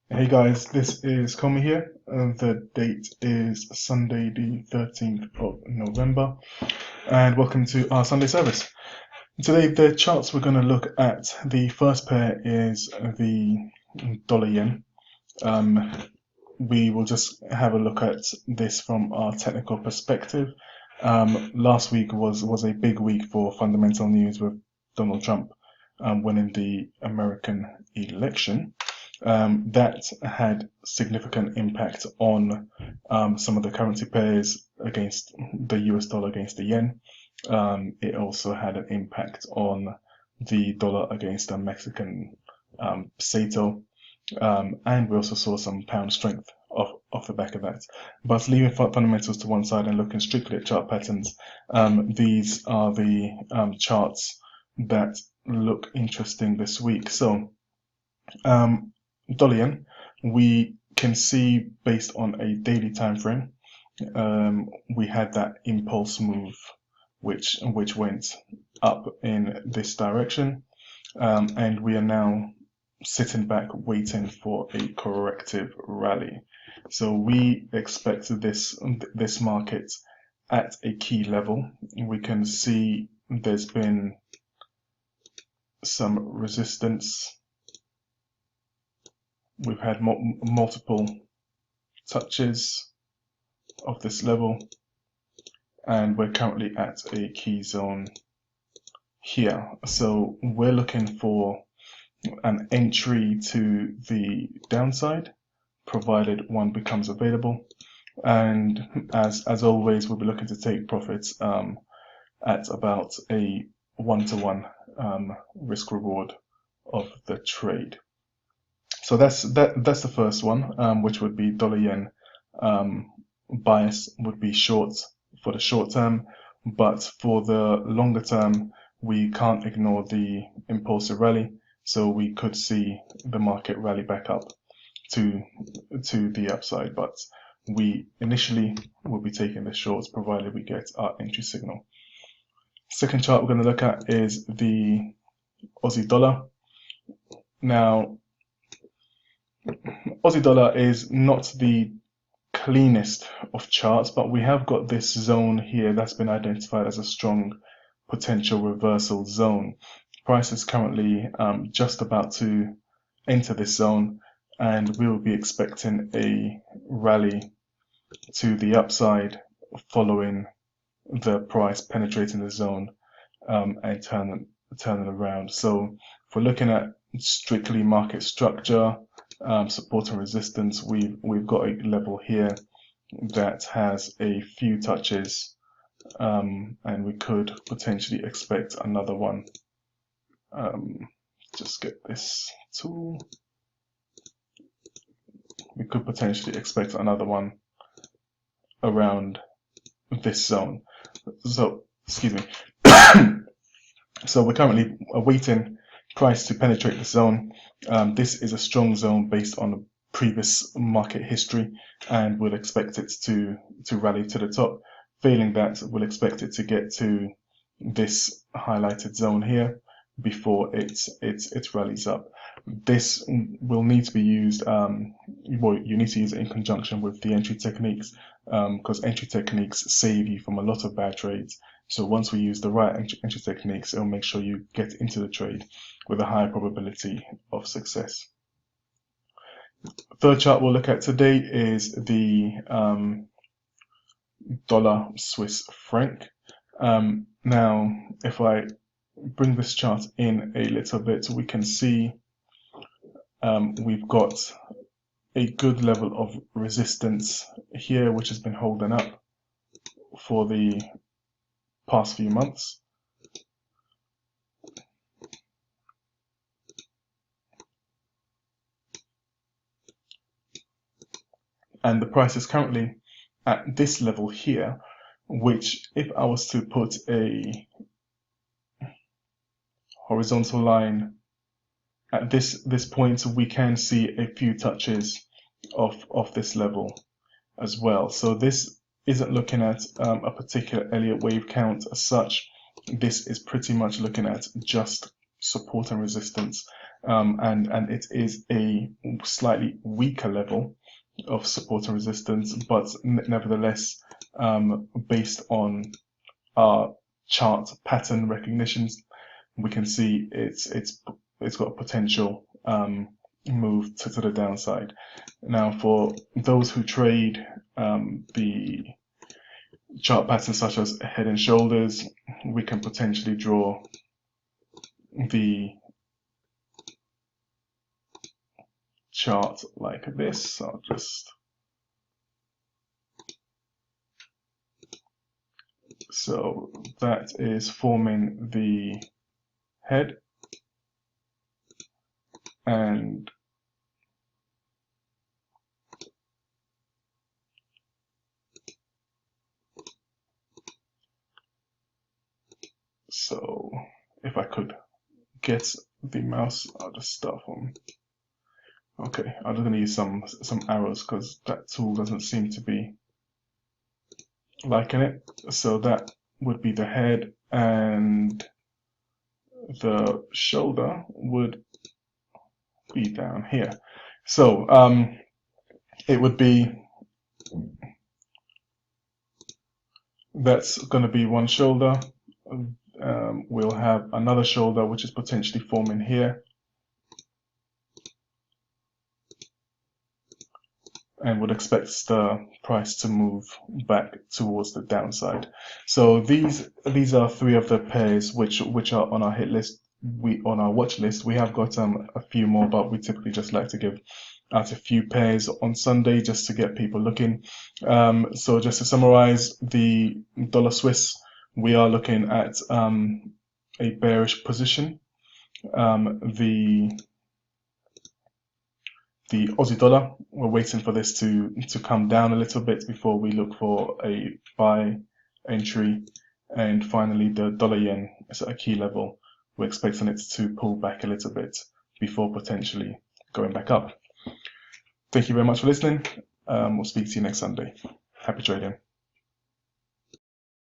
Hey guys, this is Komi here. The date is Sunday, the 13th of November, and welcome to our Sunday service. Today, the charts we're going to look at, the first pair is the dollar yen. We will just have a look at this from our technical perspective. Last week was a big week for fundamental news with Donald Trump winning the American election. That had significant impact on some of the currency pairs against the US dollar against the yen. It also had an impact on the dollar against the Mexican peso. And we also saw some pound strength off the back of that. But leaving fundamentals to one side and looking strictly at chart patterns, these are the charts that look interesting this week. So, dollar yen, we can see based on a daily time frame, we had that impulse move which went up in this direction, and we are now sitting back waiting for a corrective rally. So we expect this market at a key level. We can see there's been some resistance. We've had multiple touches of this level, and we're currently at a key zone here. So we're looking for an entry to the downside, provided one becomes available. And as always, we'll be looking to take profits at about a 1-to-1 risk reward of the trade. So that's the first one, which would be dollar yen. Bias would be short for the short term, but for the longer term, we can't ignore the impulsive rally. So we could see the market rally back up to the upside, but we initially will be taking the shorts provided we get our entry signal. Second chart we're going to look at is the Aussie dollar. Now, Aussie dollar is not the cleanest of charts, but we have got this zone here that's been identified as a strong potential reversal zone. Price is currently just about to enter this zone, and we will be expecting a rally to the upside following the price penetrating the zone and turning around. So if we're looking at strictly market structure, support and resistance, we've got a level here that has a few touches, and we could potentially expect another one. Just get this tool. We could potentially expect another one around this zone. So, excuse me. So we're currently awaiting price to penetrate the zone. This is a strong zone based on previous market history, and we'll expect it to rally to the top. Failing that, we'll expect it to get to this highlighted zone here before it rallies up. This will need to be used, well, you need to use it in conjunction with the entry techniques, because entry techniques save you from a lot of bad trades. So once we use the right entry techniques, it'll make sure you get into the trade with a high probability of success. Third chart we'll look at today is the dollar Swiss franc. Now, if I bring this chart in a little bit, we can see we've got a good level of resistance here, which has been holding up for the past few months. And the price is currently at this level here, which if I was to put a horizontal line at this point, we can see a few touches of this level as well. So this isn't looking at a particular Elliott wave count as such. This is pretty much looking at just support and resistance, and it is a slightly weaker level of support and resistance, but nevertheless, based on our chart pattern recognitions, we can see it's got a potential move to the downside. Now, for those who trade the chart patterns such as head and shoulders, we can potentially draw the chart like this. I'll just so that is forming the head, and so if I could get the mouse, I'll just start from. Okay, I'm just going to use some arrows because that tool doesn't seem to be liking it. So that would be the head, and the shoulder would be down here. So it would be, that's going to be one shoulder. We'll have another shoulder which is potentially forming here, and would expect the price to move back towards the downside. So these are three of the pairs which are on our hit list. On our watch list, we have got a few more, but we typically just like to give out a few pairs on Sunday just to get people looking. So just to summarize, the dollar Swiss, we are looking at a bearish position. The Aussie dollar, we're waiting for this to come down a little bit before we look for a buy entry. And finally, the dollar yen is at a key level. We're expecting it to pull back a little bit before potentially going back up. Thank you very much for listening. We'll speak to you next Sunday. Happy trading.